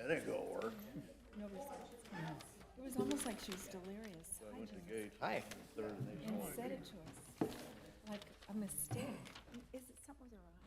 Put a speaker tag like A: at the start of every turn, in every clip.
A: That ain't gonna work.
B: Nobody said it. It was almost like she was delirious.
A: So I went to
B: Hi,
A: Gage.
C: Hi.
A: Third and they
B: Janice. And
A: wanted
B: said
A: me.
B: it to us, like a mistake. Is it something with her eyes?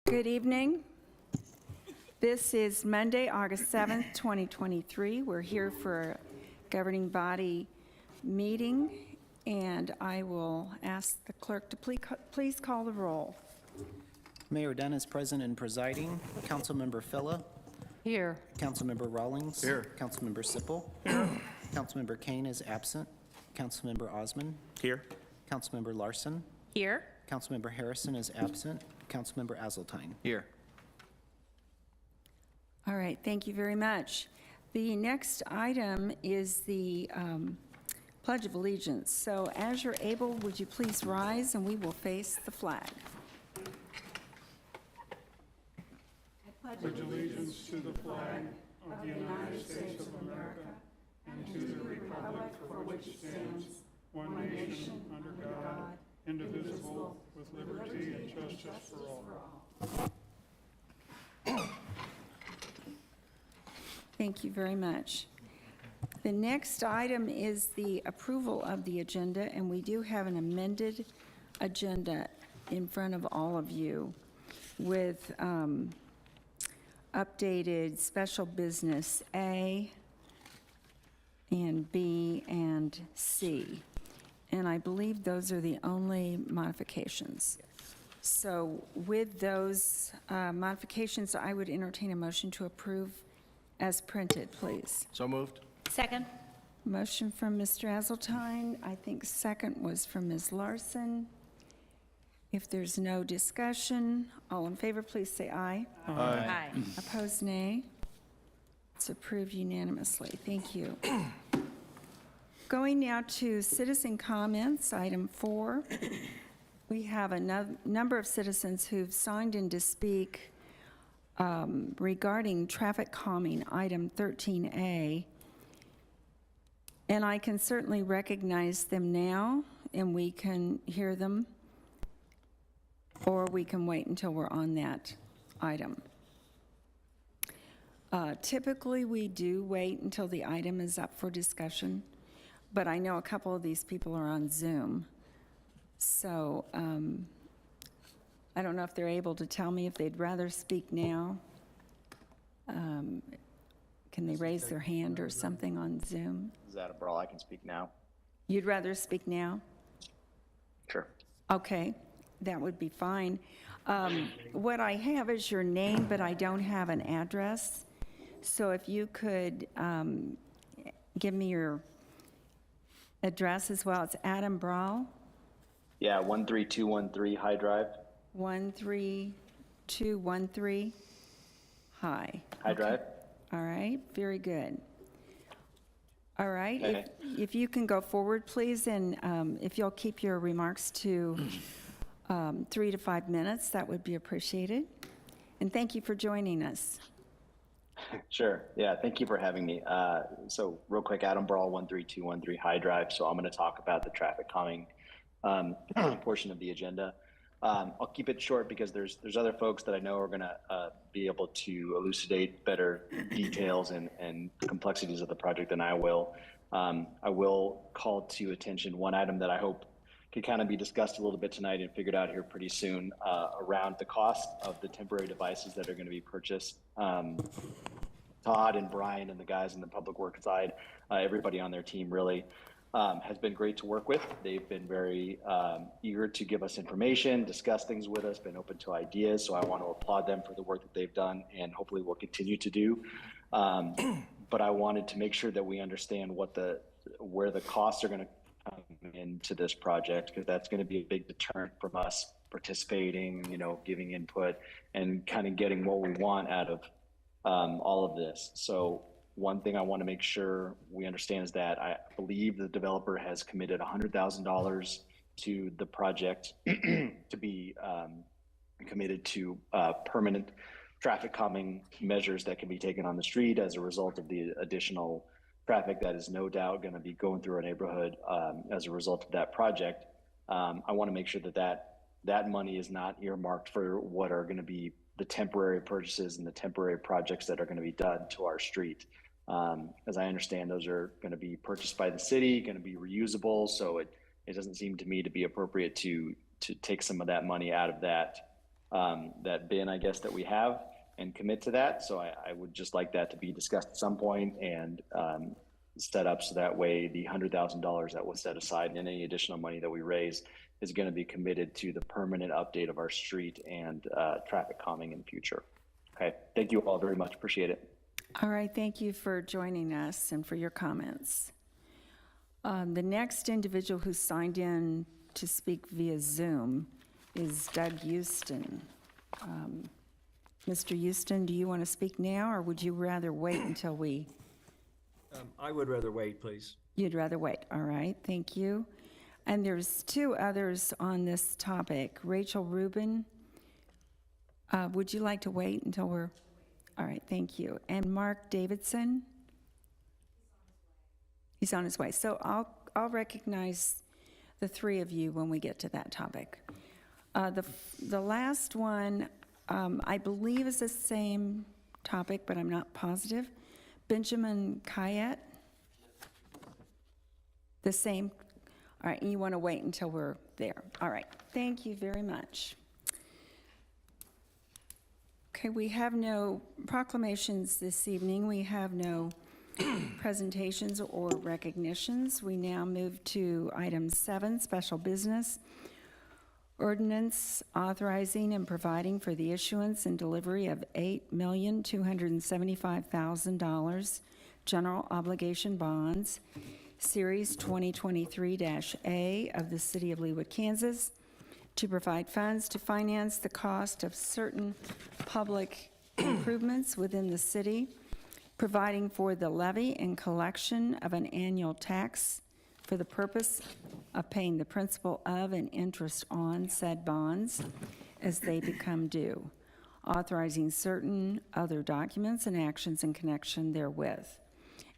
B: Good evening. This is Monday, August 7th, 2023. We're here for a governing body meeting, and I will ask the clerk to please call the roll.
C: Mayor Dunn is present and presiding. Councilmember Filla.
B: Here.
C: Councilmember Rawlings.
A: Here.
C: Councilmember Sippel. Here. Councilmember Kane is absent. Councilmember Osman,
A: Here.
C: Councilmember Larson,
D: Here.
C: Councilmember Harrison is absent, Councilmember Azeltine.
A: Here.
B: All right, thank you very much. The next item is the Pledge of Allegiance. So as you're able, would you please rise and we will face the flag.
E: Pledge allegiance to the flag of the United States of America and to the republic for which it stands, one nation, under God, indivisible, with liberty and justice for all.
B: Thank you very much. The next item is the approval of the agenda, and we do have an amended agenda in front of all of you with updated special business A and B and C. And I believe those are the only modifications. So with those modifications, I would entertain a motion to approve as printed, please.
A: So moved.
D: Second.
B: Motion from Mr. Azeltine. I think second was from Ms. Larson. If there's no discussion, all in favor, please say aye.
D: Aye.
B: Opposed, nay. It's approved unanimously. Thank you. Going now to citizen comments, item 4. We have a number of citizens who've signed in to speak regarding traffic calming, item 13A. And I can certainly recognize them now, and we can hear them, or we can wait until we're on that item. Typically, we do wait until the item is up for discussion, but I know a couple of these people are on Zoom. So I don't know if they're able to tell me if they'd rather speak now. Can they raise their hand or something on Zoom?
F: Is that a brawl? I can speak now.
B: You'd rather speak now?
F: Sure.
B: Okay, that would be fine. What I have is your name, but I don't have an address. So if you could give me your address as well. It's Adam Brawl,
F: Yeah, 13213 High Drive.
B: 13213 High.
F: High Drive.
B: All right, very good. All right,
F: Okay.
B: if you can go forward, please, and if you'll keep your remarks to 3 to 5 minutes, that would be appreciated. And thank you for joining us.
F: Sure. Yeah, thank you for having me. So real quick, Adam Brawl, 13213 High Drive. So I'm going to talk about the traffic calming portion of the agenda. I'll keep it short because there's other folks that I know are going to be able to elucidate better details and complexities of the project than I will. I will call to attention one item that I hope could kind of be discussed a little bit tonight and figured out here pretty soon around the cost of the temporary devices that are going to be purchased. Todd and Brian and the guys in the public works side, everybody on their team really has been great to work with. They've been very eager to give us information, discuss things with us, been open to ideas. So I want to applaud them for the work that they've done and hopefully will continue to do. But I wanted to make sure that we understand where the costs are going to come into this project, because that's going to be a big deterrent from us participating, giving input and kind of getting what we want out of all of this. So one thing I want to make sure we understand is that I believe the developer has committed $100,000 to the project to be committed to permanent traffic calming measures that can be taken on the street as a result of the additional traffic that is no doubt going to be going through our neighborhood as a result of that project. I want to make sure that money is not earmarked for what are going to be the temporary purchases and the temporary projects that are going to be done to our street. As I understand, those are going to be purchased by the city, going to be reusable. So it doesn't seem to me to be appropriate to take some of that money out of that bin, I guess, that we have and commit to that. So I would just like that to be discussed at some point and set up so that way the $100,000 that was set aside and any additional money that we raise is going to be committed to the permanent update of our street and traffic calming in the future. Okay, thank you all very much. Appreciate it.
B: All right, thank you for joining us and for your comments. The next individual who signed in to speak via Zoom is Doug Houston. Mr. Houston, do you want to speak now, or would you rather wait until we?
A: I would rather wait, please.
B: You'd rather wait, all right, thank you. And there's two others on this topic. Rachel Rubin, would you like to wait until we're, all right, thank you. And Mark Davidson? He's on his way. So I'll recognize the three of you when we get to that topic. The last one, I believe is the same topic, but I'm not positive. Benjamin Kayet? The same, all right, and you want to wait until we're there. All right, thank you very much. Okay, we have no proclamations this evening. We have no presentations or recognitions. We now move to item 7, special business. Ordinance authorizing and providing for the issuance and delivery of $8,275,000 general obligation bonds, Series 2023-A of the City of Leawood, Kansas, to provide funds to finance the cost of certain public improvements within the city, providing for the levy and collection of an annual tax for the purpose of paying the principal of and interest on said bonds as they become due, authorizing certain other documents and actions in connection therewith,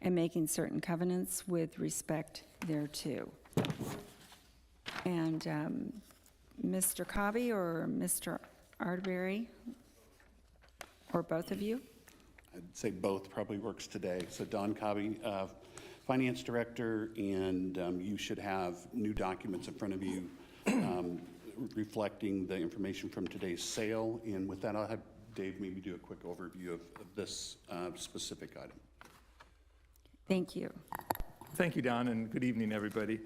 B: and making certain covenants with respect thereto. And Mr. Cobby or Mr. Arterberry, or both of you?
D: I'd say both probably works today. So Don Cobby, Finance Director, and you should have new documents in front of you reflecting the information from today's sale. And with that, I'll have Dave maybe do a quick overview of this specific item.
B: Thank you.
E: Thank you, Don, and good evening, everybody.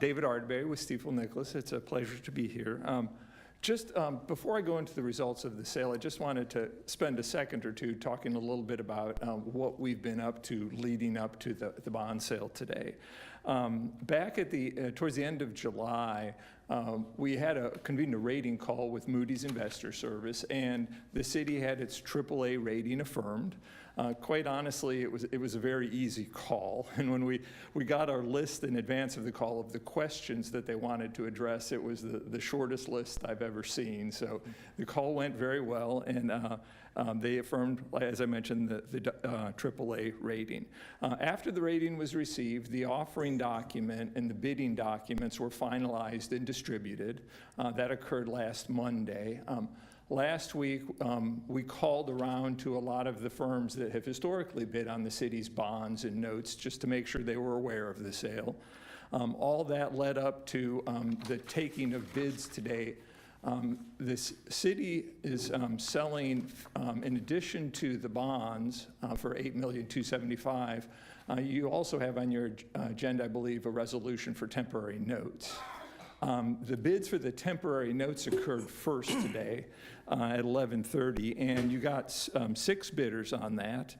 E: David Ardberry with Stiefel Nicholas. It's a pleasure to be here. Just before I go into the results of the sale, I just wanted to spend a second or two talking a little bit about what we've been up to leading up to the bond sale today. Back at towards the end of July, we had convened a rating call with Moody's Investor Service, and the city had its AAA rating affirmed. Quite honestly, it was a very easy call. And when we got our list in advance of the call of the questions that they wanted to address, it was the shortest list I've ever seen. So the call went very well, and they affirmed, as I mentioned, the AAA rating. After the rating was received, the offering document and the bidding documents were finalized and distributed. That occurred last Monday. Last week, we called around to a lot of the firms that have historically bid on the city's bonds and notes just to make sure they were aware of the sale. All that led up to the taking of bids today. This city is selling, in addition to the bonds for $8,275,000, you also have on your agenda, I believe, a resolution for temporary notes. The bids for the temporary notes occurred first today at 11:30, and you got 6 bidders on that.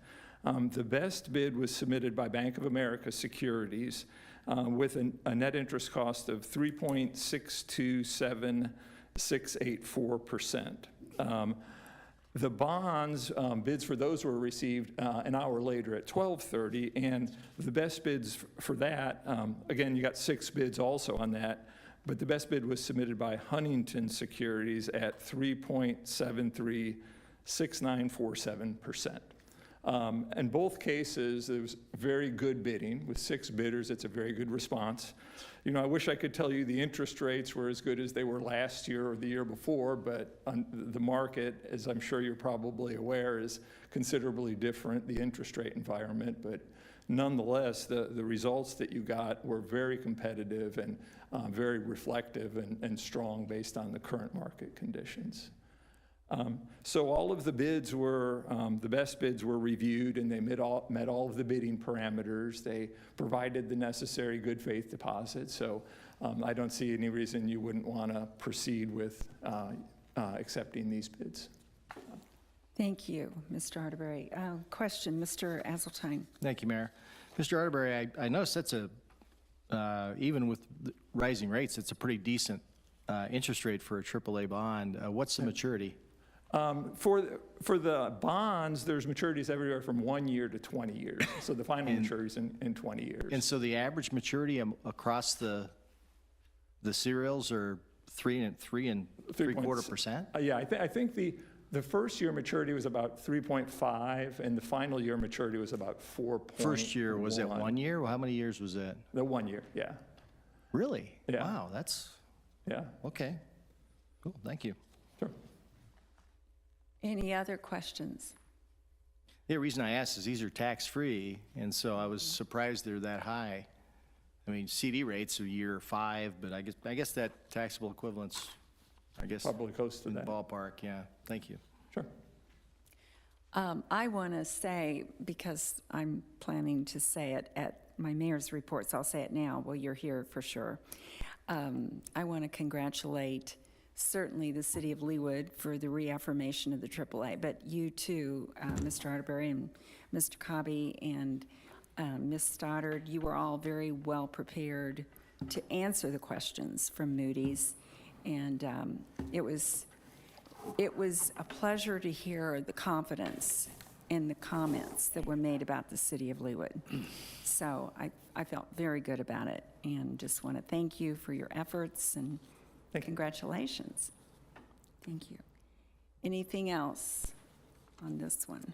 E: The best bid was submitted by Bank of America Securities with a net interest cost of 3.627684%. The bonds, bids for those were received an hour later at 12:30, and the best bids for that, again, you got 6 bids also on that, but the best bid was submitted by Huntington Securities at 3.736947%. In both cases, it was very good bidding. With 6 bidders, it's a very good response. You know, I wish I could tell you the interest rates were as good as they were last year or the year before, but the market, as I'm sure you're probably aware, is considerably different, the interest rate environment. But nonetheless, the results that you got were very competitive and very reflective and strong based on the current market conditions. So all of the bids were, the best bids were reviewed, and they met all of the bidding parameters. They provided the necessary good faith deposit. So I don't see any reason you wouldn't want to proceed with accepting these bids.
B: Thank you, Mr. Arterberry. Question, Mr. Azeltine.
G: Thank you, Mayor. Mr. Arterberry, I noticed that's a even with the rising rates, it's a pretty decent interest rate for a AAA bond. What's the maturity?
E: For the bonds, there's maturities everywhere from 1 year to 20 years. So the final maturities in 20 years.
G: And so the average maturity across the serials are 3.75%?
E: Yeah, I think the first year maturity was about 3.5, and the final year maturity was about 4.1.
G: First year, was it 1 year? Well, how many years was that?
E: The 1 year, yeah.
G: Really?
E: Yeah.
G: Wow, that's,
E: Yeah,
G: okay. Cool, thank you.
E: sure.
B: Any other questions?
G: The reason I asked is these are tax-free, and so I was surprised they're that high. I mean, CD rates are year 5, but I guess that taxable equivalent's,
E: Probably close to
G: in the
E: that.
G: ballpark, yeah. Thank you.
E: Sure.
B: I want to say, because I'm planning to say it at my mayor's reports, I'll say it now, well, you're here for sure. I want to congratulate certainly the City of Leawood for the reaffirmation of the AAA, but you too, Mr. Arterberry and Mr. Cobby and Ms. Stoddard, you were all very well prepared to answer the questions from Moody's, and it was a pleasure to hear the confidence in the comments that were made about the City of Leawood. So I felt very good about it, and just want to thank you for your efforts, and congratulations. Thank you. Anything else on this one?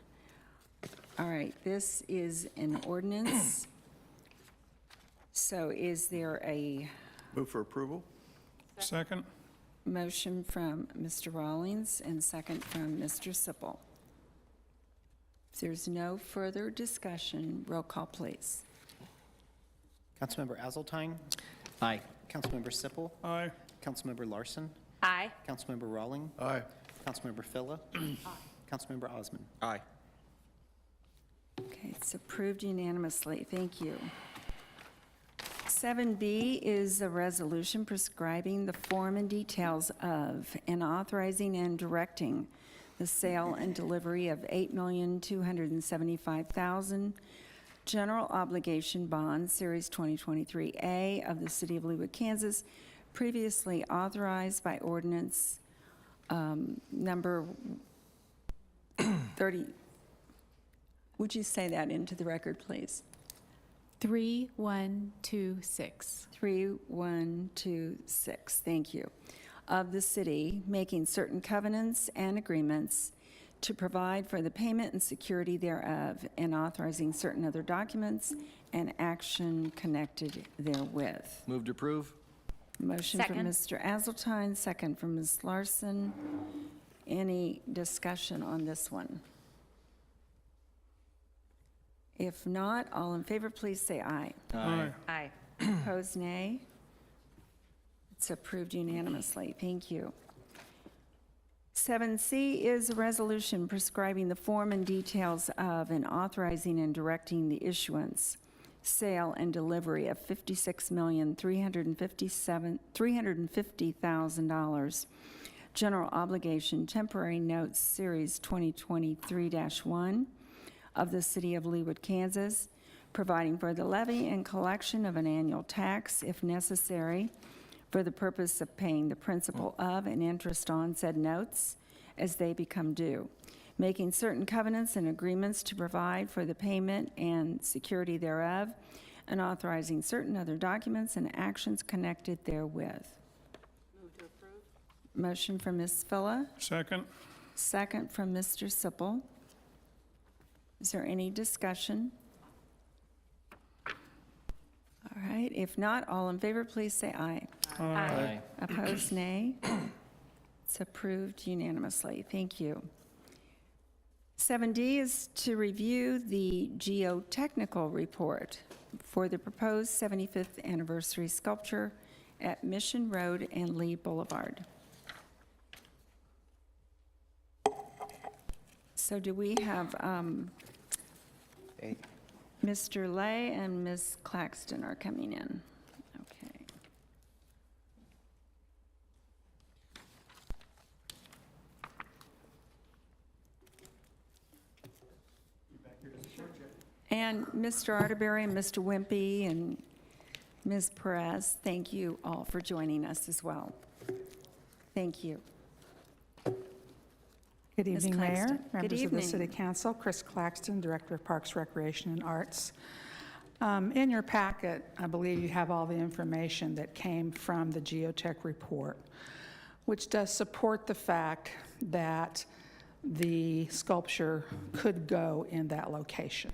B: All right, this is an ordinance. So is there a
H: Move for approval?
E: Second?
B: motion from Mr. Rawlings and second from Mr. Sippel? If there's no further discussion, roll call, please.
C: Councilmember Azultine,
G: Aye.
C: Councilmember Sippel,
E: Aye.
C: Councilmember Larson,
I: Aye.
C: Councilmember Rawling,
H: Aye.
C: Councilmember Phila, Councilmember Osman.
H: Aye.
B: Okay, it's approved unanimously. Thank you. 7B is a resolution prescribing the form and details of and authorizing and directing the sale and delivery of $8,275,000 general obligation bonds, Series 2023A of the City of Leawood, Kansas, previously authorized by Ordinance number 30. Would you say that into the record, please?
I: 3126.
B: 3126, thank you. Of the city, making certain covenants and agreements to provide for the payment and security thereof, and authorizing certain other documents and action connected therewith.
G: Move to approve?
B: Motion from
I: Second.
B: Mr. Azultine, second from Ms. Larson. Any discussion on this one? If not, all in favor, please say aye.
E: Aye.
I: Aye.
B: Opposed, nay. It's approved unanimously. Thank you. 7C is a resolution prescribing the form and details of and authorizing and directing the issuance, sale, and delivery of $56,350,000 general obligation temporary notes, Series 2023-1 of the City of Leawood, Kansas, providing for the levy and collection of an annual tax, if necessary, for the purpose of paying the principal of and interest on said notes as they become due, making certain covenants and agreements to provide for the payment and security thereof, and authorizing certain other documents and actions connected therewith. Move to approve. Motion from Ms. Phila,
E: Second?
B: second from Mr. Sippel. Is there any discussion? All right, if not, all in favor, please say aye.
G: Aye.
B: Opposed, nay. It's approved unanimously. Thank you. 7D is to review the geotechnical report for the proposed 75th anniversary sculpture at Mission Road and Lee Boulevard. So do we have Mr. Lay and Ms. Claxton are coming in? Okay. And Mr. Arterberry and Mr. Wimpy and Ms. Perez, thank you all for joining us as well. Thank you.
H: Good
B: Ms.
H: evening, Mayor,
B: Claxton. Good
H: members of the City
B: evening.
H: Council. Chris Claxton, Director of Parks, Recreation, and Arts. In your packet, I believe you have all the information that came from the geotech report, which does support the fact that the sculpture could go in that location.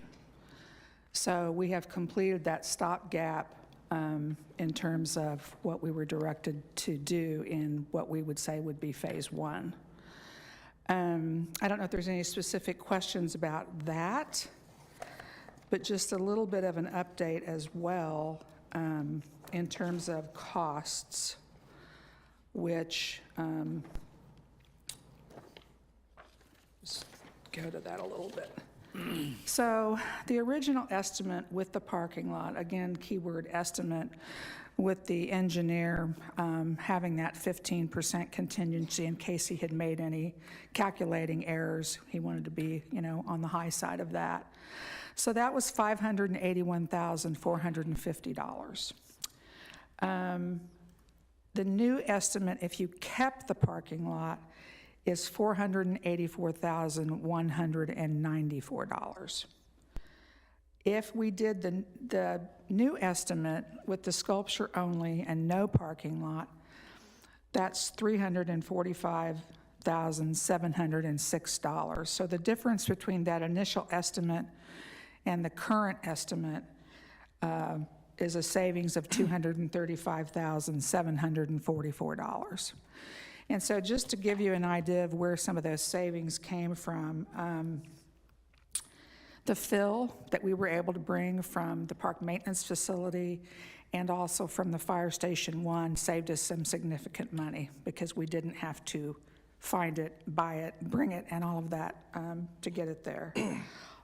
H: So we have completed that stopgap in terms of what we were directed to do in what we would say would be Phase 1. I don't know if there's any specific questions about that, but just a little bit of an update as well in terms of costs, which, just go to that a little bit. So the original estimate with the parking lot, again, keyword estimate, with the engineer having that 15% contingency in case he had made any calculating errors. He wanted to be, on the high side of that. So that was $581,450. The new estimate, if you kept the parking lot, is $484,194. If we did the new estimate with the sculpture only and no parking lot, that's $345,706. So the difference between that initial estimate and the current estimate is a savings of $235,744. And so just to give you an idea of where some of those savings came from, the fill that we were able to bring from the park maintenance facility and also from the Fire Station 1 saved us some significant money because we didn't have to find it, buy it, bring it, and all of that to get it there.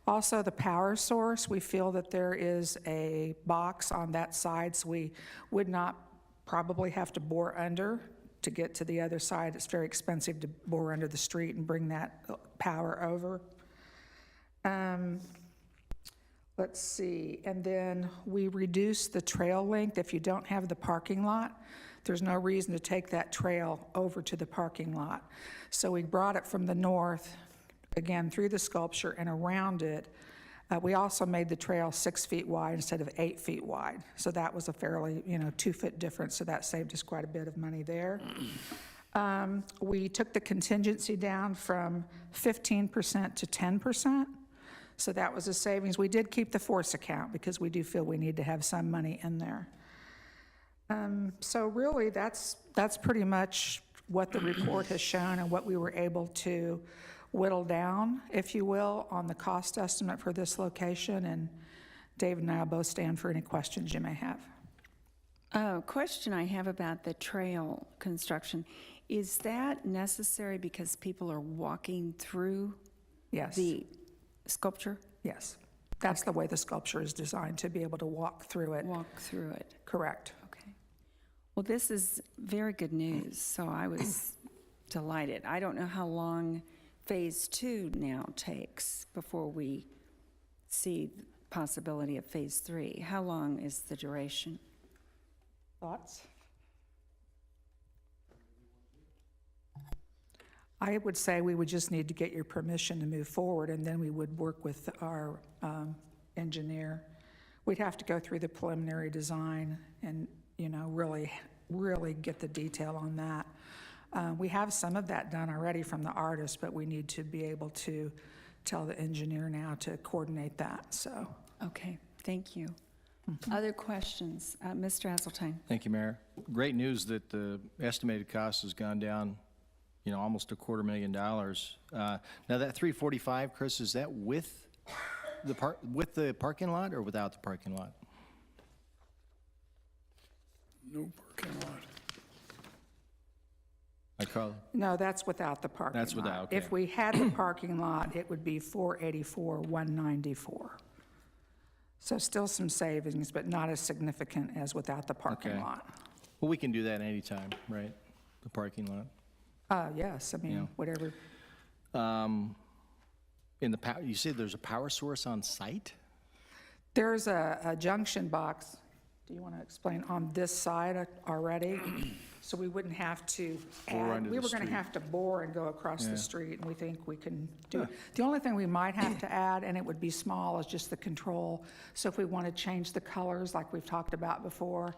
H: Also, the power source, we feel that there is a box on that side, so we would not probably have to bore under to get to the other side. It's very expensive to bore under the street and bring that power over. Let's see, and then we reduced the trail length. If you don't have the parking lot, there's no reason to take that trail over to the parking lot. So we brought it from the north, again, through the sculpture and around it. We also made the trail 6 feet wide instead of 8 feet wide. So that was a fairly, 2-foot difference, so that saved us quite a bit of money there. We took the contingency down from 15% to 10%. So that was a savings. We did keep the force account because we do feel we need to have some money in there. So really, that's pretty much what the report has shown and what we were able to whittle down, if you will, on the cost estimate for this location. And Dave and I will both stand for any questions you may have.
B: A question I have about the trail construction, is that necessary because people are walking through
H: Yes.
B: the sculpture?
H: Yes. That's the way the sculpture is designed, to be able to walk through it.
B: Walk through it.
H: Correct.
B: Okay. Well, this is very good news, so I was delighted. I don't know how long Phase 2 now takes before we see the possibility of Phase 3. How long is the duration?
H: Thoughts? I would say we would just need to get your permission to move forward, and then we would work with our engineer. We'd have to go through the preliminary design and, really get the detail on that. We have some of that done already from the artist, but we need to be able to tell the engineer now to coordinate that, so.
B: Okay, thank you. Other questions? Mr. Hasseltine?
G: Thank you, Mayor. Great news that the estimated cost has gone down, almost $250,000. Now that 345, Chris, is that with the parking lot or without the parking lot?
E: No parking lot.
G: I call it.
H: No, that's without the parking lot.
G: That's without, okay.
H: If we had the parking lot, it would be $484,194. So still some savings, but not as significant as without the parking
G: Okay.
H: lot.
G: Well, we can do that anytime, right? The parking lot.
H: Yes, I mean,
G: Yeah.
H: whatever.
G: You said there's a power source on site?
H: There's a junction box do you want to explain on this side already? So we wouldn't have to
G: Bore
H: add,
G: under
H: we
G: the
H: were going to
G: street.
H: have to bore and go across
G: Yeah.
H: the street, and we think we can do it. The only thing we might have to add, and it would be small, is just the control. So if we want to change the colors like we've talked about before,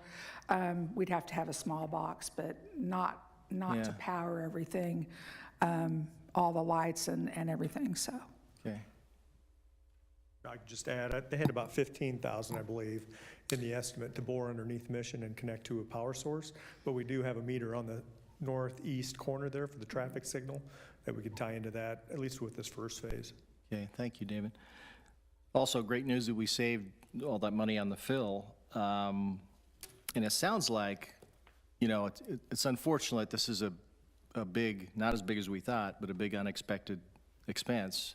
H: we'd have to have a small box, but not to
G: Yeah.
H: power everything, all the lights and everything, so.
G: Okay.
I: I could just add, they had about 15,000, I believe, in the estimate to bore underneath Mission and connect to a power source. But we do have a meter on the northeast corner there for the traffic signal that we could tie into that, at least with this first phase.
G: Okay, thank you, David. Also, great news that we saved all that money on the fill. And it sounds like, you know, it's unfortunate this is a big, not as big as we thought, but a big unexpected expense.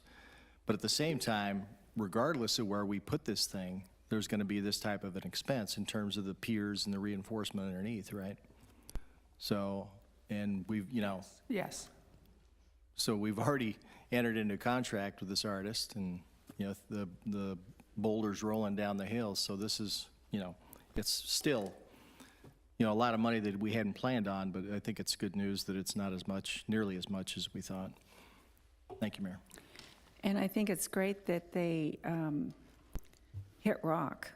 G: But at the same time, regardless of where we put this thing, there's going to be this type of an expense in terms of the piers and the reinforcement underneath, right? So, and we've, you know,
H: Yes.
G: so we've already entered into a contract with this artist, and, you know, the boulders rolling down the hill. So this is, you know, it's still, you know, a lot of money that we hadn't planned on, but I think it's good news that it's not as much, nearly as much as we thought. Thank you, Mayor.
B: And I think it's great that they hit rock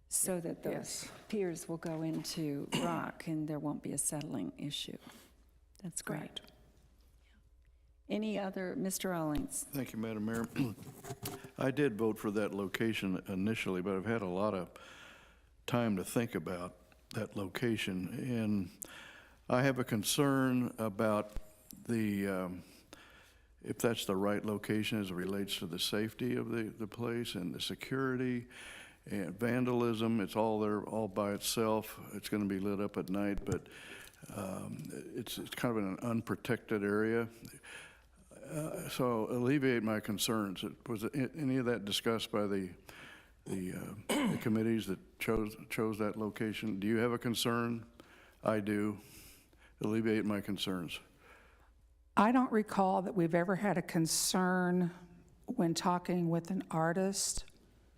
B: so that those
H: Yes.
B: piers will go into rock and there won't be a settling issue. That's great.
H: Right.
B: Any other, Mr. Owlings?
J: Thank you, Madam Mayor. I did vote for that location initially, but I've had a lot of time to think about that location. And I have a concern about if that's the right location as it relates to the safety of the place and the security and vandalism. It's all there all by itself. It's going to be lit up at night, but it's kind of in an unprotected area. So alleviate my concerns. Was any of that discussed by the committees that chose that location? Do you have a concern? I do. Alleviate my concerns.
H: I don't recall that we've ever had a concern when talking with an artist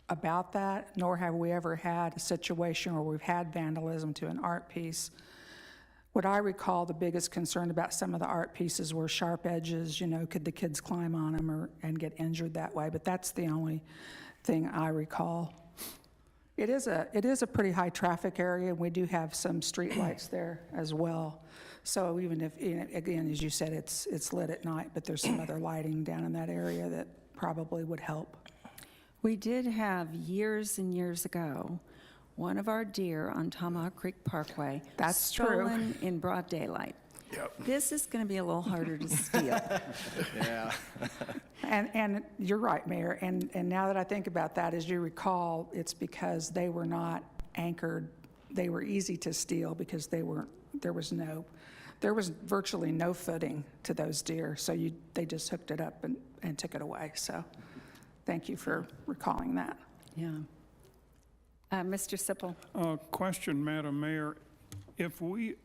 H: about that, nor have we ever had a situation where we've had vandalism to an art piece. What I recall, the biggest concern about some of the art pieces were sharp edges, you know, could the kids climb on them and get injured that way? But that's the only thing I recall. It is a pretty high traffic area, and we do have some street lights there as well. So even if, again, as you said, it's lit at night, but there's some other lighting down in that area that probably would help.
B: We did have years and years ago, one of our deer on Tomahawk Creek Parkway.
H: That's true.
B: Stolen in broad daylight.
J: Yep.
B: This is going to be a little harder to steal.
G: Yeah.
H: And you're right, Mayor, and now that I think about that, as you recall, it's because they were not anchored. They were easy to steal because there was virtually no footing to those deer, so they just hooked it up and took it away. So thank you for recalling that.
B: Yeah. Mr. Sippel?
E: Question, Madam Mayor. If we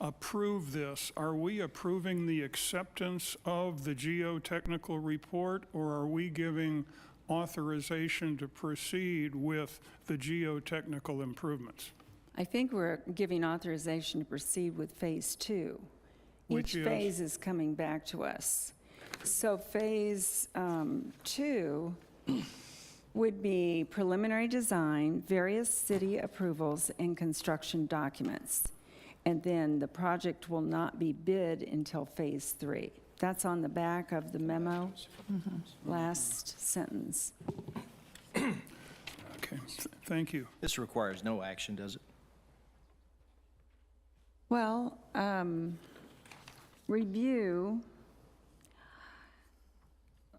E: approve this, are we approving the acceptance of the geotechnical report, or are we giving authorization to proceed with the geotechnical improvements?
B: I think we're giving authorization to proceed with Phase 2.
E: Which
B: Each
E: is?
B: phase is coming back to us. So Phase 2 would be preliminary design, various city approvals, and construction documents. And then the project will not be bid until Phase 3. That's on the back of the memo, last sentence.
E: Okay, thank you.
G: This requires no action, does it?
B: Well, review,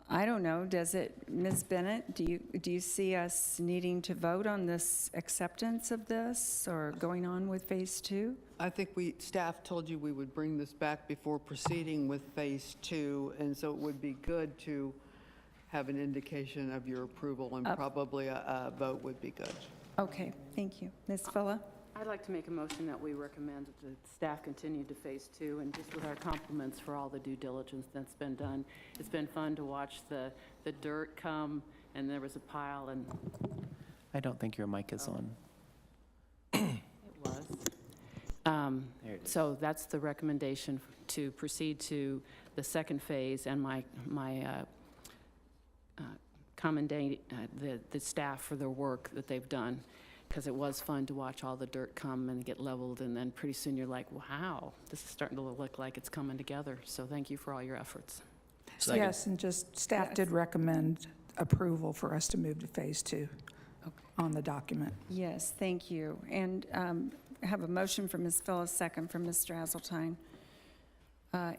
B: I don't know, does it, Ms. Bennett, do you see us needing to vote on this acceptance of this or going on with Phase 2?
K: I think staff told you we would bring this back before proceeding with Phase 2, and so it would be good to have an indication of your approval, and probably a vote would be good.
B: Okay, thank you. Ms. Fuller?
L: I'd like to make a motion that we recommend that the staff continue to Phase 2, and just with our compliments for all the due diligence that's been done. It's been fun to watch the dirt come, and there was a pile, and
C: I don't think your mic is on.
L: It was.
C: There it is.
L: So that's the recommendation to proceed to the second phase, and my commendate the staff for their work that they've done, because it was fun to watch all the dirt come and get leveled, and then pretty soon you're like, wow, this is starting to look like it's coming together. So thank you for all your efforts.
G: Second.
H: Yes, and just staff did recommend approval for us to move to phase 2 on the document.
B: Yes, thank you. And I have a motion from Ms. Phyllis, second from Mr. Hazeltine.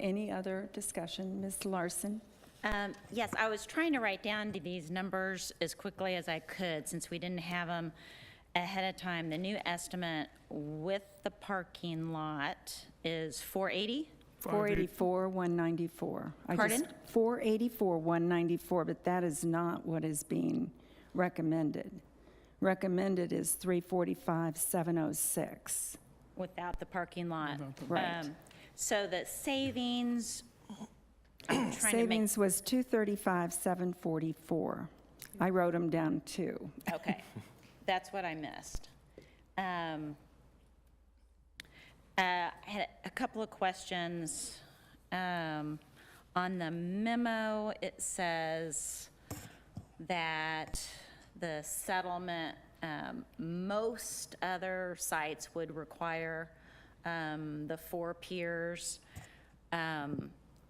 B: Any other discussion? Ms. Larson?
M: Yes, I was trying to write down these numbers as quickly as I could, since we didn't have them ahead of time. The new estimate with the parking lot is 480?
B: 484, 194.
M: Pardon?
B: 484, 194, but that is not what is being recommended. Recommended is 345, 706.
M: Without the parking lot.
B: Right.
M: So the savings, I'm trying to make,
B: Savings was 235, 744. I wrote them down too.
M: okay, that's what I missed. I had a couple of questions. On the memo, it says that the settlement, most other sites would require the 4 piers.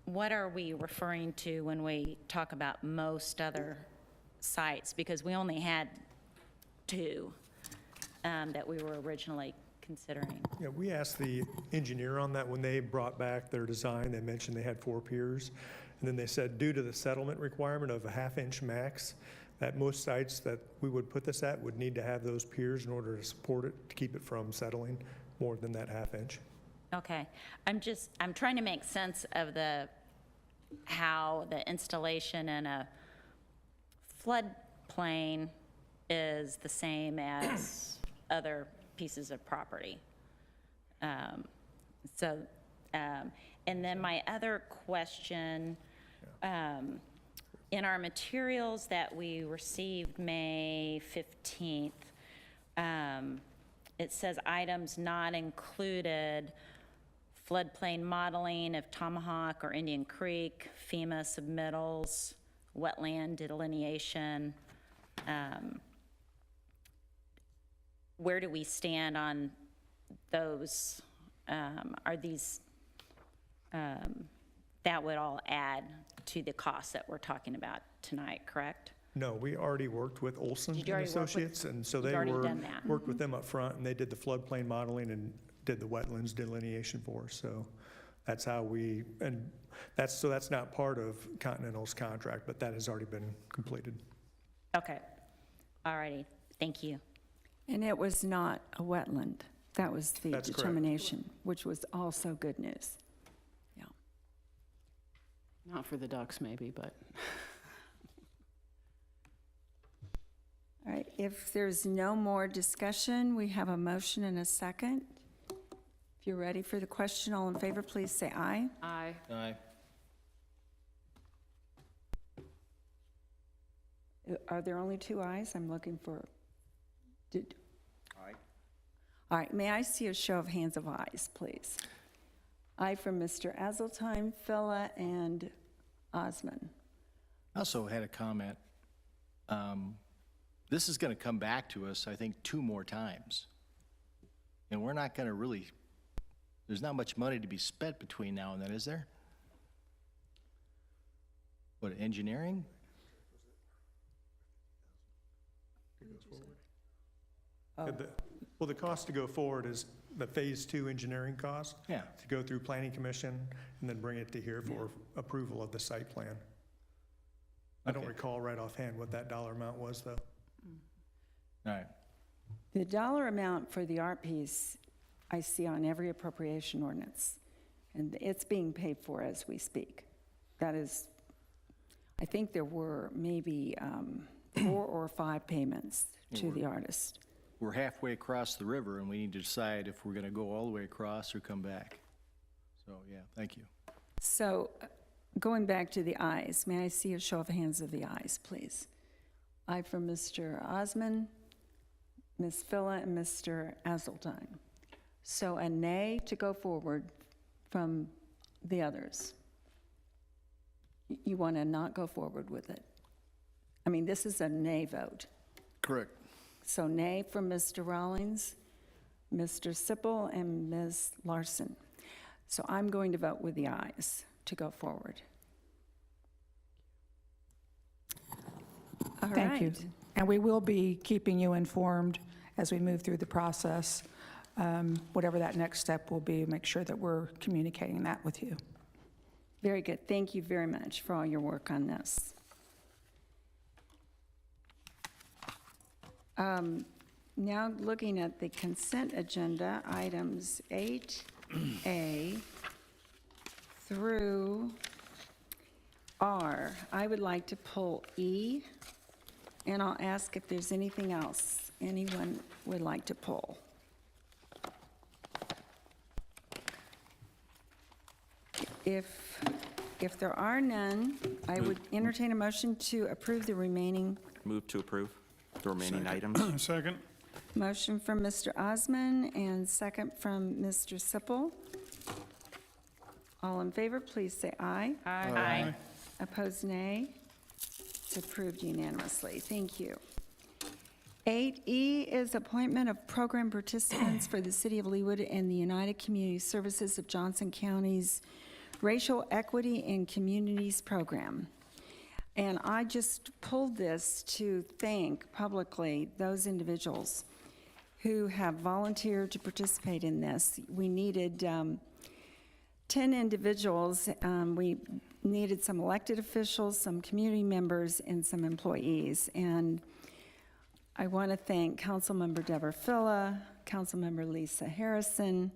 M: What are we referring to when we talk about most other sites? Because we only had 2 that we were originally considering.
I: Yeah, we asked the engineer on that when they brought back their design. They mentioned they had 4 piers. And then they said, due to the settlement requirement of a 1/2-inch max, that most sites that we would put this at would need to have those piers in order to support it, to keep it from settling more than that 1/2-inch.
M: Okay, I'm trying to make sense of how the installation in a floodplain is the same as other pieces of property. And then my other question, in our materials that we received May 15th, it says items not included: floodplain modeling of Tomahawk or Indian Creek, FEMA submittals, wetland delineation. Where do we stand on those? Are these, that would all add to the costs that we're talking about tonight, correct?
I: No, we already worked with Olson
M: Did
I: and
M: you already work with-
I: Associates, and so
M: you've
I: they
M: already done that.
I: worked with them up front, and they did the floodplain modeling and did the wetlands delineation for us. So that's how that's not part of Continental's contract, but that has already been completed.
M: Okay, all righty, thank you.
B: And it was not a wetland. That was the
I: That's correct.
B: determination, which was also good news. Yeah.
L: Not for the ducks, maybe, but.
B: All right, if there's no more discussion, we have a motion and a second. If you're ready for the question, all in favor, please say aye.
L: Aye.
G: Aye.
B: Are there only 2 ayes? I'm looking for. Aye. All right, may I see a show of hands of ayes, please? Aye from Mr. Hazeltine, Phila, and Osman.
G: I also had a comment. This is going to come back to us, I think, 2 more times. And we're not going to really, there's not much money to be spent between now and then, is there? What, engineering?
I: Well, the cost to go forward is the Phase 2 engineering cost.
G: Yeah.
I: To go through Planning Commission and then bring it to here for approval of the site plan. I don't
G: Okay.
I: recall right offhand what that dollar amount was, though.
G: All right.
B: The dollar amount for the art piece I see on every appropriation ordinance, and it's being paid for as we speak. That is, I think there were maybe 4 or 5 payments to the artist.
G: We're halfway across the river, and we need to decide if we're going to go all the way across or come back. So, yeah, thank you.
B: So, going back to the ayes, may I see a show of hands of the ayes, please? Aye from Mr. Osman, Ms. Phila, and Mr. Azulton. So a nay to go forward from the others. You want to not go forward with it? I mean, this is a nay vote.
J: Correct.
B: So nay from Mr. Rawlings, Mr. Sippel, and Ms. Larson. So I'm going to vote with the ayes to go forward. All
H: Thank you.
B: right.
H: And we will be keeping you informed as we move through the process. Whatever that next step will be, make sure that we're communicating that with you.
B: Very good. Thank you very much for all your work on this. Now looking at the consent agenda, items 8A through R. I would like to pull E, and I'll ask if there's anything else anyone would like to pull. If there are none, I would entertain a motion to approve the remaining.
N: Move to approve the remaining items.
E: Second?
B: Motion from Mr. Osman and second from Mr. Sippel. All in favor, please say aye.
M: Aye.
B: Opposed, nay. It's approved unanimously. Thank you. 8E is appointment of program participants for the City of Leawood and the United Community Services of Johnson County's Racial Equity in Communities Program. And I just pulled this to thank publicly those individuals who have volunteered to participate in this. We needed 10 individuals. We needed some elected officials, some community members, and some employees. And I want to thank Councilmember Deborah Phila, Councilmember Lisa Harrison,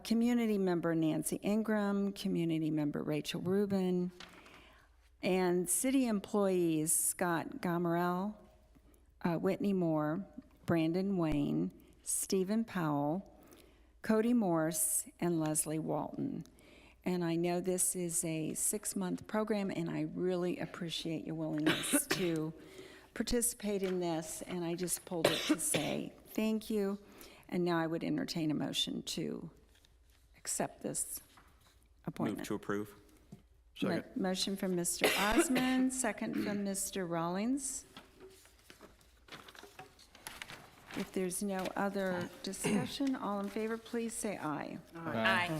B: community member Nancy Ingram, community member Rachel Rubin, and city employees Scott Gomerell, Whitney Moore, Brandon Wayne, Stephen Powell, Cody Morse, and Leslie Walton. And I know this is a 6-month program, and I really appreciate your willingness to participate in this, and I just pulled it to say thank you. And now I would entertain a motion to accept this appointment.
N: Move to approve.
J: Second.
B: Motion from Mr. Osman, second from Mr. Rawlings. If there's no other discussion, all in favor, please say aye.
M: Aye.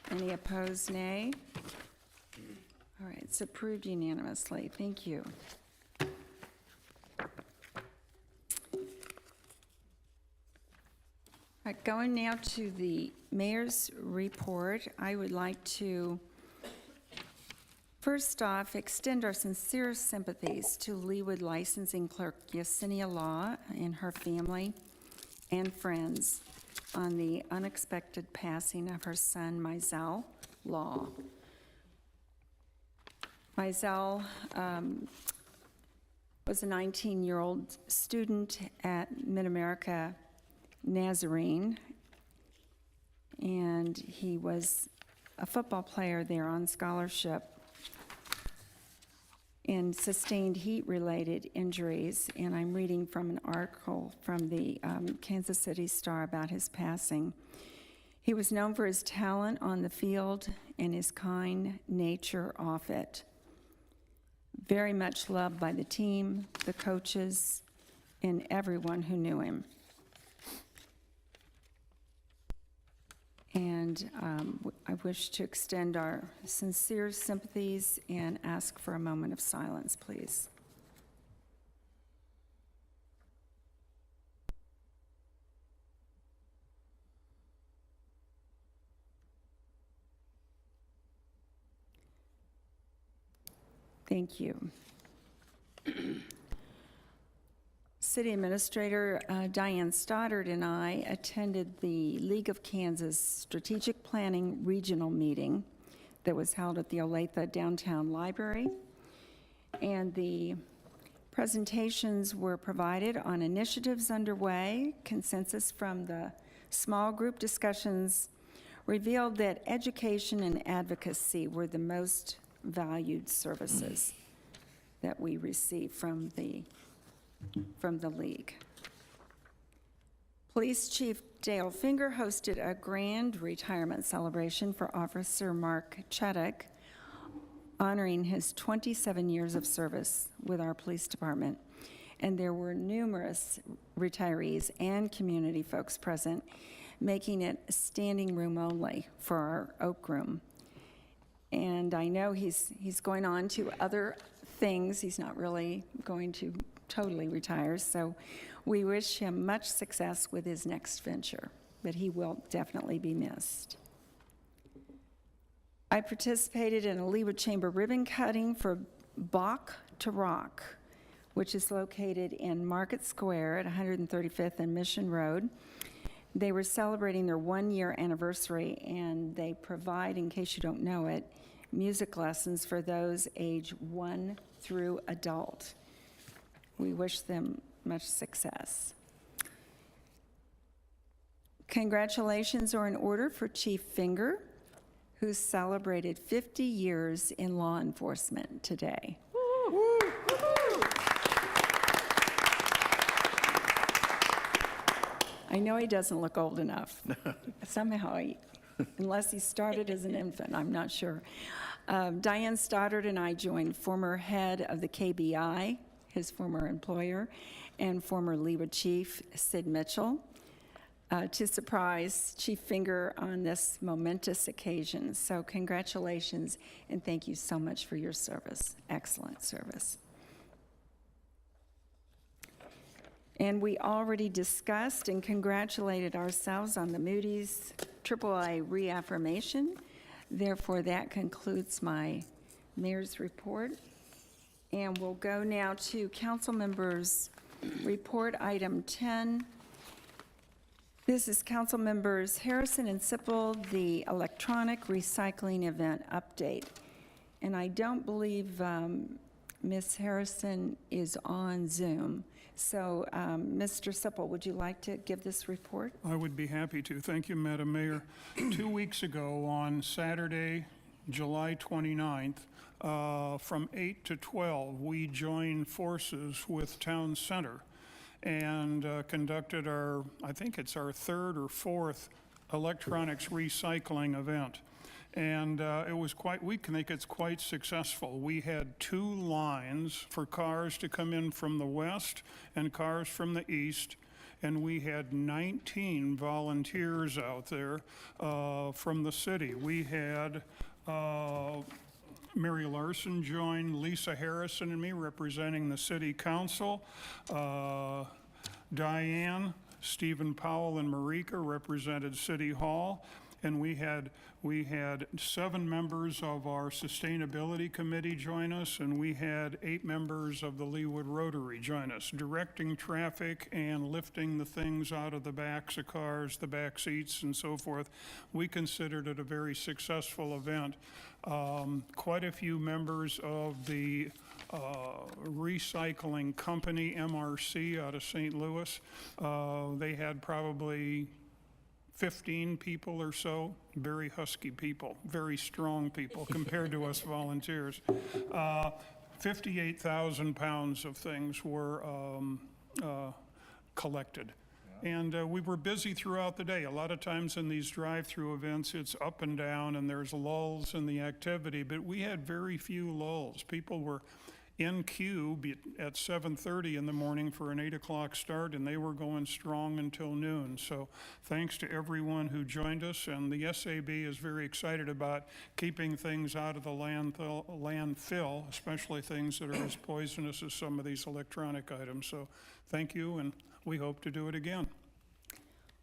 B: Any opposed, nay? All right, it's approved unanimously. Thank you. All right, going now to the mayor's report, I would like to first off extend our sincere sympathies to Leawood licensing clerk Yesenia Law and her family and friends on the unexpected passing of her son, Mizell Law. Mizell was a 19-year-old student at Mid-America Nazarene, and he was a football player there on scholarship and sustained heat-related injuries. And I'm reading from an article from the Kansas City Star about his passing. He was known for his talent on the field and his kind nature off it. Very much loved by the team, the coaches, and everyone who knew him. And I wish to extend our sincere sympathies and ask for a moment of silence, please. Thank you. City Administrator Diane Stoddard and I attended the League of Kansas Strategic Planning Regional Meeting that was held at the Olathe Downtown Library. And the presentations were provided on initiatives underway. Consensus from the small group discussions revealed that education and advocacy were the most valued services that we received from the from the league. Police Chief Dale Finger hosted a grand retirement celebration for Officer Mark Chuddick, honoring his 27 years of service with our police department. And there were numerous retirees and community folks present, making it standing room only for our Oak Room. And I know he's going on to other things. He's not really going to totally retire, so we wish him much success with his next venture, but he will definitely be missed. I participated in a Leawood Chamber ribbon cutting for Bach to Rock, which is located in Market Square at 135th and Mission Road. They were celebrating their one-year anniversary, and they provide, in case you don't know it, music lessons for those age 1 through adult. We wish them much success. Congratulations are in order for Chief Finger, who celebrated 50 years in law enforcement today. I know he doesn't look old enough. Somehow, unless he started as an infant, I'm not sure. Diane Stoddard and I joined former head of the KBI, his former employer, and former Leawood Chief Sid Mitchell, to surprise Chief Finger on this momentous occasion. So congratulations, and thank you so much for your service. Excellent service. And we already discussed and congratulated ourselves on the Moody's AAA reaffirmation. Therefore, that concludes my mayor's report. And we'll go now to council members' report, item 10. This is council members Harrison and Sippel, the electronic recycling event update. And I don't believe Ms. Harrison is on Zoom. So, Mr. Sippel, would you like to give this report?
E: I would be happy to. Thank you, Madam Mayor. 2 weeks ago, on Saturday, July 29th, from 8 to 12, we joined forces with Town Center and conducted our, I think it's our third or fourth electronics recycling event. And it was quite, we can think it's quite successful. We had 2 lines for cars to come in from the west and cars from the east. And we had 19 volunteers out there from the city. We had Mary Larson join Lisa Harrison and me representing the city council. Diane, Stephen Powell, and Marika represented City Hall. And we had 7 members of our sustainability committee join us, and we had 8 members of the Leawood Rotary join us, directing traffic and lifting the things out of the backs of cars, the back seats, and so forth. We considered it a very successful event. Quite a few members of the recycling company, MRC, out of St. Louis. They had probably 15 people or so, very husky people, very strong people compared to us volunteers. 58,000 pounds of things were collected. And we were busy throughout the day. A lot of times in these drive-through events, it's up and down and there's lulls in the activity, but we had very few lulls. People were in queue at 7:30 in the morning for an 8 o'clock start, and they were going strong until noon. So thanks to everyone who joined us, and the SAB is very excited about keeping things out of the landfill, especially things that are as poisonous as some of these electronic items. So thank you, and we hope to do it again.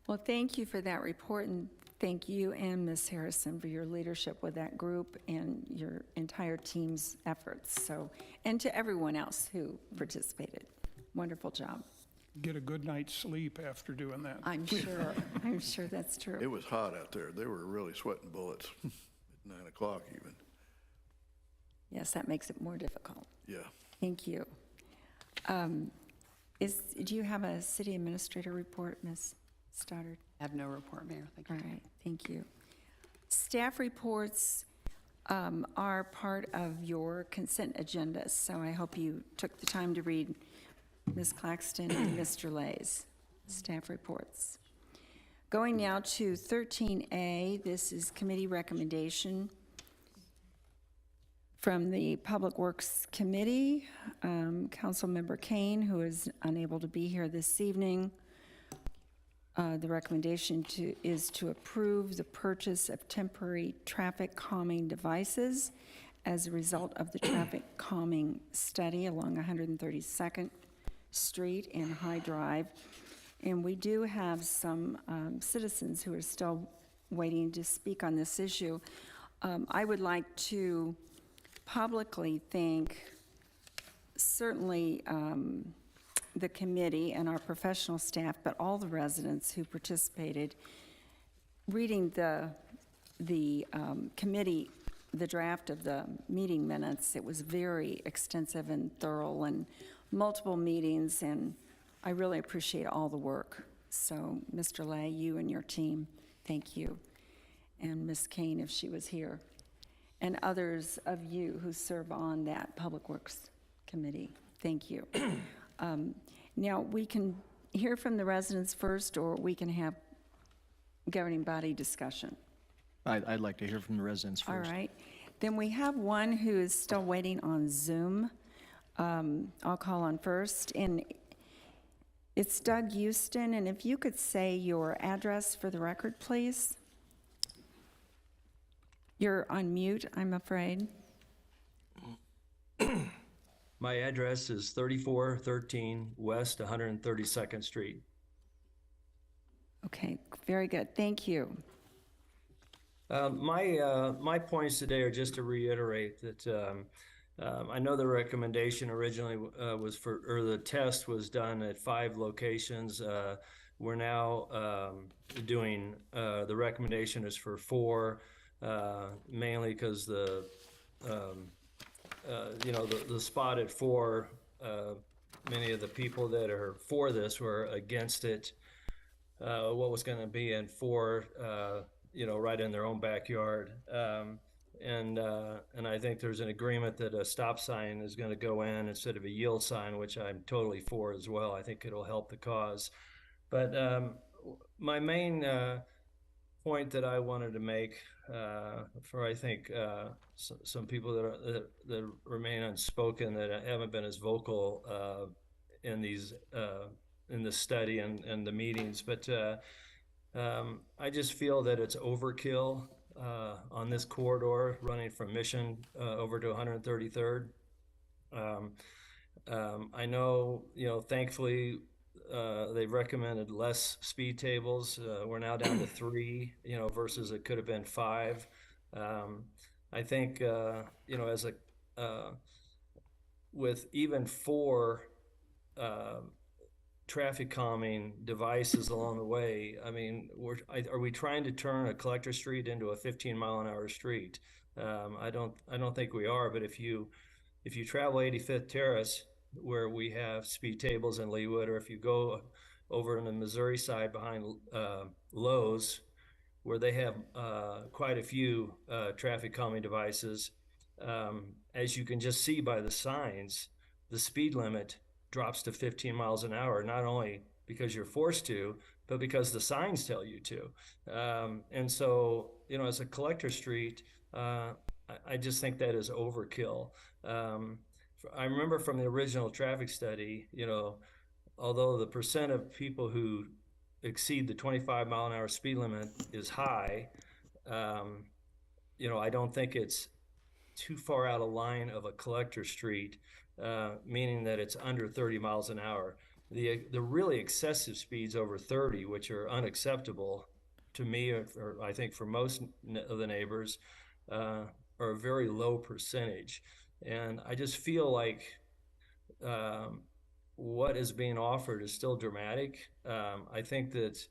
B: Well, thank you for that report, and thank you and Ms. Harrison for your leadership with that group and your entire team's efforts. So, and to everyone else who participated. Wonderful job.
E: Get a good night's sleep after doing that.
B: I'm sure. I'm sure that's true.
J: It was hot out there. They were really sweating bullets at 9 o'clock even.
B: Yes, that makes it more difficult.
J: Yeah.
B: Thank you. Do you have a city administrator report, Ms. Stoddard?
K: I have no report, Mayor. Thank you.
B: All right, thank you. Staff reports are part of your consent agenda, so I hope you took the time to read Ms. Claxton, and Mr. Lays. Staff reports. Going now to 13A, this is committee recommendation from the Public Works Committee. Councilmember Kane, who is unable to be here this evening. The recommendation is to approve the purchase of temporary traffic calming devices as a result of the traffic calming study along 132nd Street and High Drive. And we do have some citizens who are still waiting to speak on this issue. I would like to publicly thank certainly the committee and our professional staff, but all the residents who participated. Reading the committee, the draft of the meeting minutes, it was very extensive and thorough and multiple meetings, and I really appreciate all the work. So, Mr. Lay, you and your team, thank you. And Ms. Kane, if she was here, and others of you who serve on that Public Works Committee, thank you. Now, we can hear from the residents first, or we can have governing body discussion.
G: I'd like to hear from the residents first.
B: All right. Then we have one who is still waiting on Zoom. I'll call on first. And it's Doug Houston. And if you could say your address for the record, please. You're on mute, I'm afraid.
A: My address is 3413 West 132nd Street.
B: Okay, very good. Thank you.
A: My points today are just to reiterate that I know the recommendation originally was for, or the test was done at 5 locations. We're now doing, the recommendation is for 4, mainly because the spot at 4, many of the people that are for this were against it. What was going to be in 4, right in their own backyard. And I think there's an agreement that a stop sign is going to go in instead of a yield sign, which I'm totally for as well. I think it'll help the cause. But my main point that I wanted to make for, I think, some people that remain unspoken, that haven't been as vocal in these in the study and the meetings, but I just feel that it's overkill on this corridor running from Mission over to 133rd. I know, thankfully, they've recommended less speed tables. We're now down to 3, versus it could have been 5. I think, as with even 4 traffic calming devices along the way, I mean, are we trying to turn a collector street into a 15-mile-an-hour street? I don't think we are. But if you travel 85th Terrace, where we have speed tables in Leawood, or if you go over on the Missouri side behind Lowe's, where they have quite a few traffic calming devices, as you can just see by the signs, the speed limit drops to 15 miles an hour, not only because you're forced to, but because the signs tell you to. And so, as a collector street, I just think that is overkill. I remember from the original traffic study, although the percent of people who exceed the 25-mile-an-hour speed limit is high, I don't think it's too far out of line of a collector street, meaning that it's under 30 miles an hour. The really excessive speeds over 30, which are unacceptable to me, or I think for most of the neighbors, are a very low percentage. And I just feel like what is being offered is still dramatic. I think that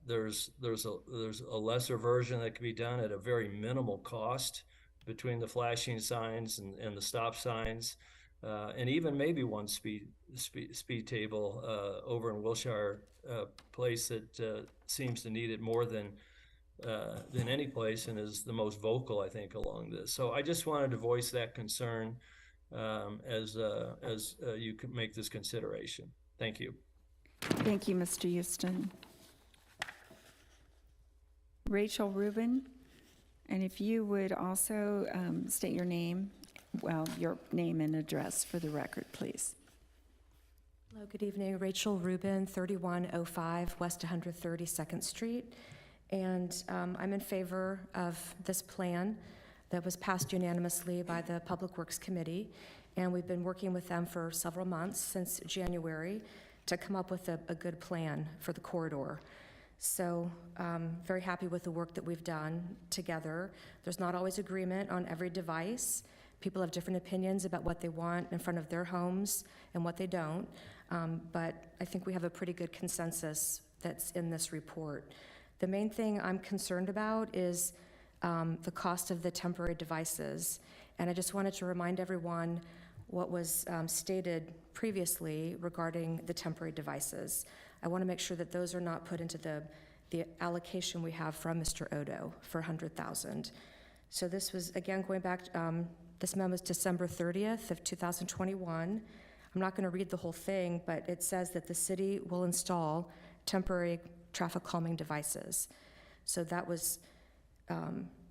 A: there's a lesser version that can be done at a very minimal cost between the flashing signs and the stop signs, and even maybe one speed table over in Wilshire Place that seems to need it more than any place, and is the most vocal, I think, along this. So I just wanted to voice that concern. as you can make this consideration. Thank you.
B: Thank you, Mr. Houston. Rachel Rubin, and if you would also state your name, your name and address for the record, please.
O: Hello, good evening. Rachel Rubin, 3105 West 132nd Street. And I'm in favor of this plan that was passed unanimously by the Public Works Committee. And we've been working with them for several months, since January, to come up with a good plan for the corridor. So very happy with the work that we've done together. There's not always agreement on every device. People have different opinions about what they want in front of their homes and what they don't. But I think we have a pretty good consensus that's in this report. The main thing I'm concerned about is the cost of the temporary devices. And I just wanted to remind everyone what was stated previously regarding the temporary devices. I want to make sure that those are not put into the allocation we have from Mr. Odo for $100,000. So this was, again, going back, this memo is December 30th of 2021. I'm not going to read the whole thing, but it says that the city will install temporary traffic calming devices. So that was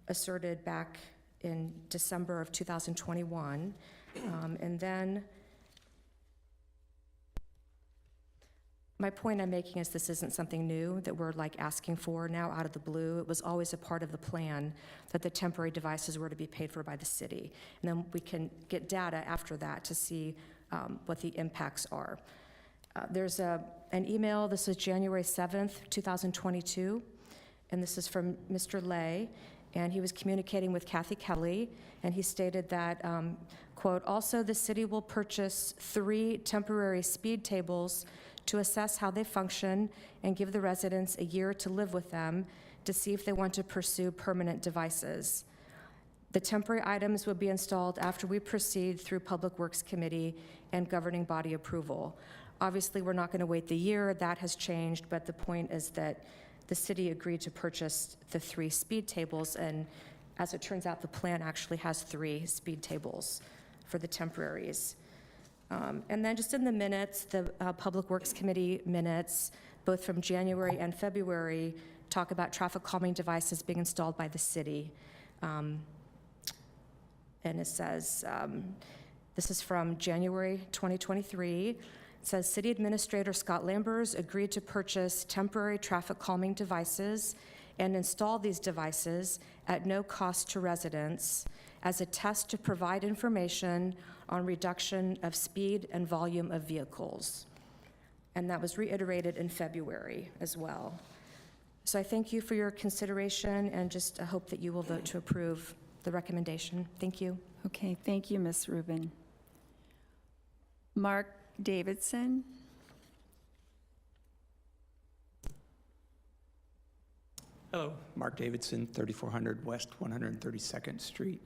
O: asserted back in December of 2021. And then my point I'm making is this isn't something new that we're like asking for now out of the blue. It was always a part of the plan that the temporary devices were to be paid for by the city. And then we can get data after that to see what the impacts are. There's an email, this is January 7th, 2022, and this is from Mr. Lay, and he was communicating with Kathy Kelly, and he stated that, quote, also the city will purchase 3 temporary speed tables to assess how they function and give the residents a year to live with them to see if they want to pursue permanent devices. The temporary items will be installed after we proceed through Public Works Committee and governing body approval. Obviously, we're not going to wait the year. That has changed, but the point is that the city agreed to purchase the 3 speed tables, and as it turns out, the plan actually has 3 speed tables for the temporaries. And then just in the minutes, the Public Works Committee minutes, both from January and February, talk about traffic calming devices being installed by the city. And it says, this is from January 2023. It says, City Administrator Scott Lambers agreed to purchase temporary traffic calming devices and install these devices at no cost to residents as a test to provide information on reduction of speed and volume of vehicles. And that was reiterated in February as well. So I thank you for your consideration and just hope that you will vote to approve the recommendation. Thank you.
B: Okay, thank you, Ms. Rubin. Mark Davidson.
P: Hello, Mark Davidson, 3400 West 132nd Street.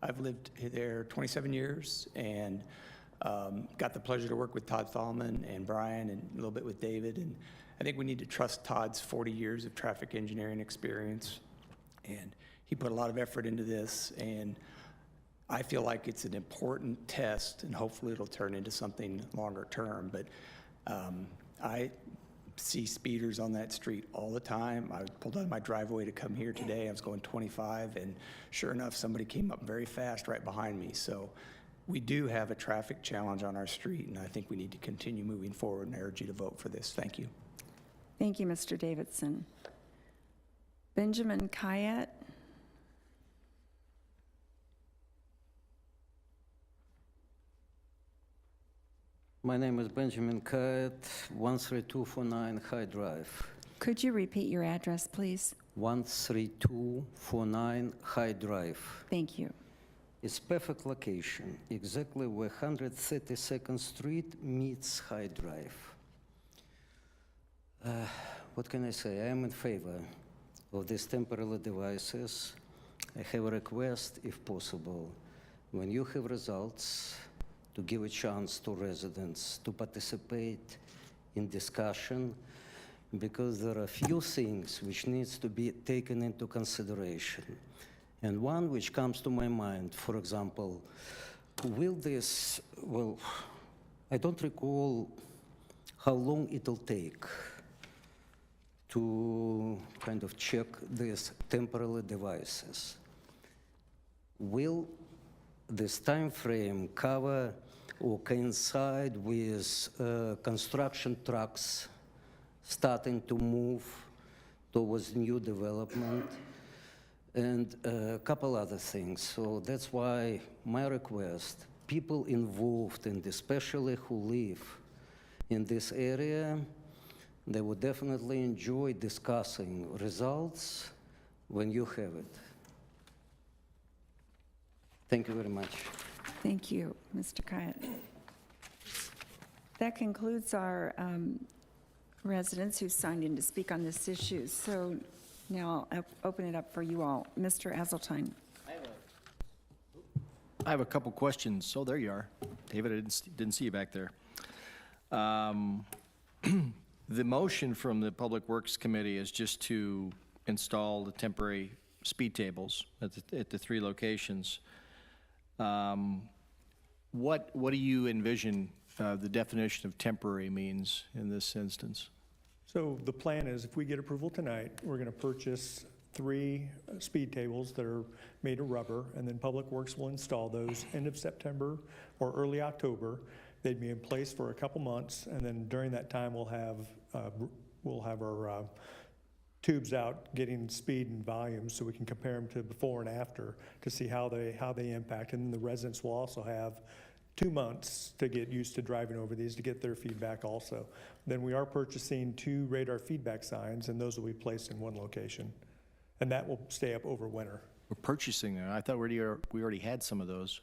P: I've lived there 27 years and got the pleasure to work with Todd Thalman and Brian and a little bit with David. And I think we need to trust Todd's 40 years of traffic engineering experience. And he put a lot of effort into this. And I feel like it's an important test, and hopefully it'll turn into something longer term. But I see speeders on that street all the time. I pulled out of my driveway to come here today. I was going 25, and sure enough, somebody came up very fast right behind me. So we do have a traffic challenge on our street, and I think we need to continue moving forward, and I urge you to vote for this. Thank you.
B: Thank you, Mr. Davidson. Benjamin Kayat.
Q: My name is Benjamin Kayat, 13249 High Drive.
B: Could you repeat your address, please?
Q: 13249 High Drive.
B: Thank you.
Q: It's perfect location, exactly where 132nd Street meets High Drive. What can I say? I am in favor of these temporary devices. I have a request, if possible, when you have results, to give a chance to residents to participate in discussion, because there are few things which needs to be taken into consideration. And one which comes to my mind, for example, will this, well, I don't recall how long it'll take to kind of check these temporary devices. Will this time frame cover or coincide with construction trucks starting to move towards new development and a couple other things? So that's why my request, people involved and especially who live in this area, they would definitely enjoy discussing results when you have it. Thank you very much.
B: Thank you, Mr. Kyatt. That concludes our residents who signed in to speak on this issue. So now I'll open it up for you all. Mr. Azeltine.
G: I have a couple questions. So there you are. David, I didn't see you back there. The motion from the Public Works Committee is just to install the temporary speed tables at the 3 locations. What do you envision the definition of temporary means in this instance?
I: So the plan is, if we get approval tonight, we're going to purchase 3 speed tables that are made of rubber, and then Public Works will install those end of September or early October. They'd be in place for a couple months, and then during that time, we'll have our tubes out getting speed and volume so we can compare them to before and after to see how they impact. And then the residents will also have 2 months to get used to driving over these to get their feedback also. Then we are purchasing 2 radar feedback signs, and those will be placed in 1 location. And that will stay up over winter.
G: We're purchasing them. I thought we already had some of those.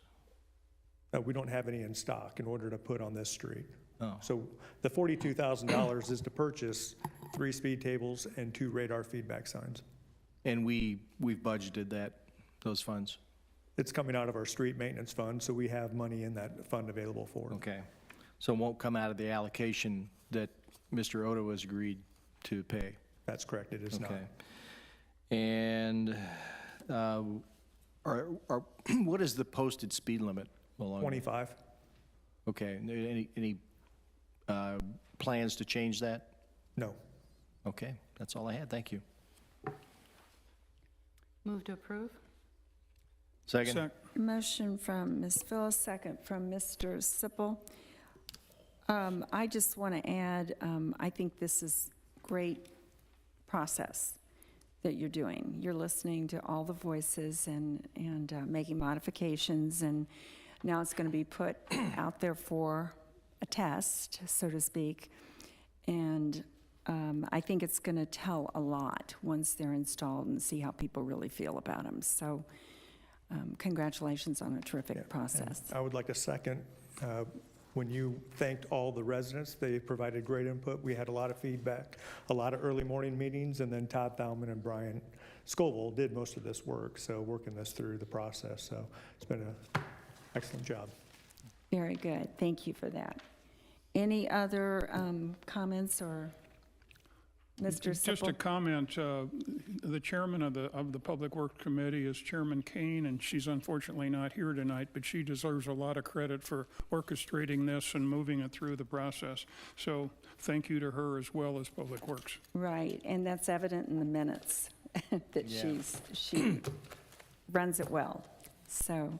I: We don't have any in stock in order to put on this street.
G: Oh.
I: So the $42,000 is to purchase 3 speed tables and 2 radar feedback signs.
G: And we've budgeted those funds?
I: It's coming out of our street maintenance fund, so we have money in that fund available for it.
G: Okay. So it won't come out of the allocation that Mr. Odo has agreed to pay?
I: That's correct, it is not.
G: Okay. And what is the posted speed limit along?
I: 25.
G: Okay. Any plans to change that?
I: No.
G: Okay. That's all I had. Thank you.
L: Move to approve?
G: Second.
B: Motion from Ms. Phyllis, second from Mr. Sipple. I just want to add, I think this is great process that you're doing. You're listening to all the voices and making modifications, and now it's going to be put out there for a test, so to speak. And I think it's going to tell a lot once they're installed and see how people really feel about them. So congratulations on a terrific process.
I: And I would like a second. When you thanked all the residents, they provided great input. We had a lot of feedback, a lot of early morning meetings, and then Todd Thalman and Brian Scoville did most of this work, so working this through the process. So it's been an excellent job.
B: Very good. Thank you for that. Any other comments or Mr. Sipple?
E: Just a comment, the chairman of the Public Works Committee is Chairman Kane, and she's unfortunately not here tonight, but she deserves a lot of credit for orchestrating this and moving it through the process. So thank you to her as well as Public Works.
B: Right, and that's evident in the minutes that she runs it well. So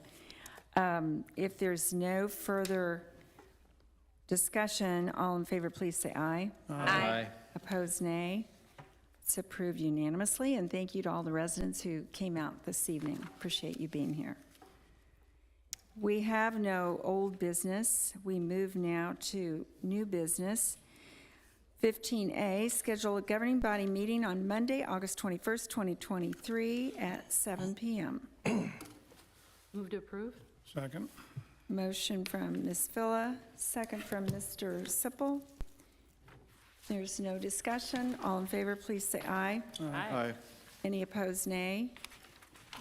B: if there's no further discussion, all in favor, please say aye.
G: Aye.
B: Opposed, nay. It's approved unanimously, and thank you to all the residents who came out this evening. Appreciate you being here. We have no old business. We move now to new business. 15A, schedule a governing body meeting on Monday, August 21st, 2023 at 7 p.m.
L: Move to approve?
E: Second.
B: Motion from Ms. Villa, second from Mr. Sipple. There's no discussion. All in favor, please say aye.
G: Aye.
B: Any opposed, nay?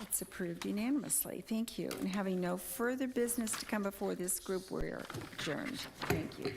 B: It's approved unanimously. Thank you. And having no further business to come before this group, we're adjourned. Thank you.